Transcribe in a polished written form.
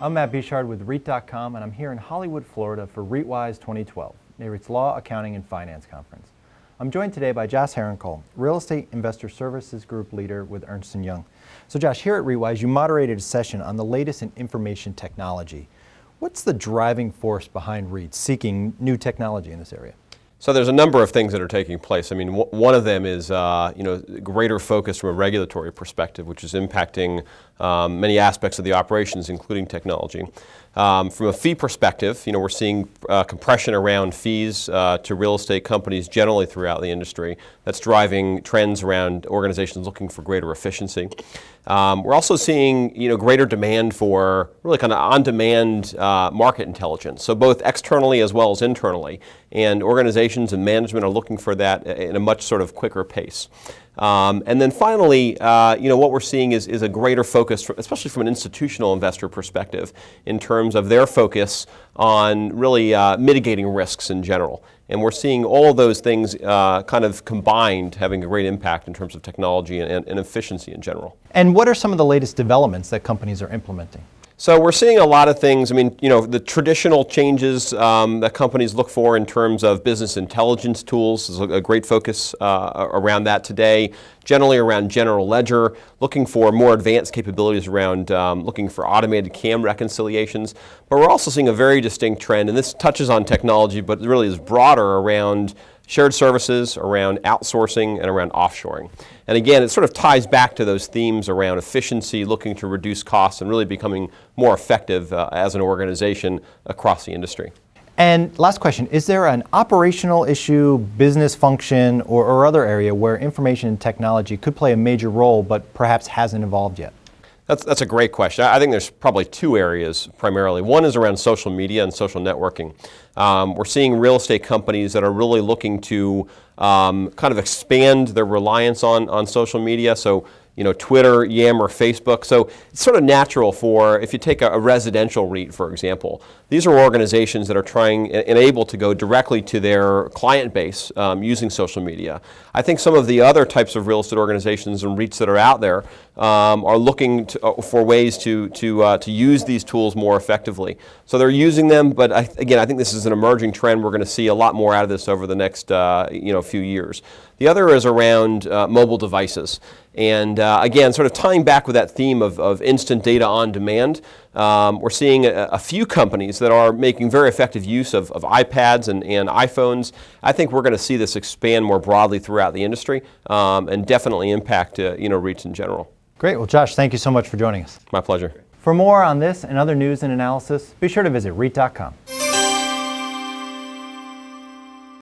I'm Matt Bichard with REIT.com, and I'm here in Hollywood, Florida for REITWise 2012, NAREIT's Law, Accounting, and Finance Conference. I'm joined today by Josh Herrenkohl, Real Estate Investor Services Group Leader with Ernst & Young. So Josh, here at REITWise, you moderated a session on the latest in information technology. What's the driving force behind REITs seeking new technology in this area? So there's a number of things that are taking place. I mean, one of them is greater focus from a regulatory perspective, which is impacting many aspects of the operations, including technology. From a fee perspective, we're seeing compression around fees to real estate companies generally throughout the industry. That's driving trends around organizations looking for greater efficiency. We're also seeing greater demand for really kind of on-demand market intelligence, so both externally as well as internally. And organizations and management are looking for that in a much sort of quicker pace. And then finally, what we're seeing is a greater focus, especially from an institutional investor perspective, in terms of their focus on really mitigating risks in general. And we're seeing all of those things kind of combined having a great impact in terms of technology and efficiency in general. And what are some of the latest developments that companies are implementing? So we're seeing a lot of things. I mean, the traditional changes that companies look for in terms of business intelligence tools is a great focus around that today. Generally around general ledger, looking for more advanced capabilities around looking for automated CAM reconciliations. But we're also seeing a very distinct trend, and this touches on technology, but really is broader around shared services, around outsourcing, and around offshoring. And again, it sort of ties back to those themes around efficiency, looking to reduce costs, and really becoming more effective as an organization across the industry. And last question, is there an operational issue, business function, or other area where information and technology could play a major role but perhaps hasn't evolved yet? That's a great question. I think there's probably two areas primarily. One is around social media and social networking. We're seeing real estate companies that are really looking to kind of expand their reliance on social media. So, Twitter, Yammer, Facebook. So it's sort of natural for, if you take a residential REIT, for example, these are organizations that are trying and able to go directly to their client base using social media. I think some of the other types of real estate organizations and REITs that are out there are looking for ways to use these tools more effectively. So they're using them, but again, I think this is an emerging trend. We're going to see a lot more out of this over the next few years. The other is around mobile devices. And again, sort of tying back with that theme of instant data on demand, we're seeing a few companies that are making very effective use of iPads and iPhones. I think we're going to see this expand more broadly throughout the industry and definitely impact REITs in general. Great. Well, Josh, thank you so much for joining us. My pleasure. For more on this and other news and analysis, be sure to visit REIT.com.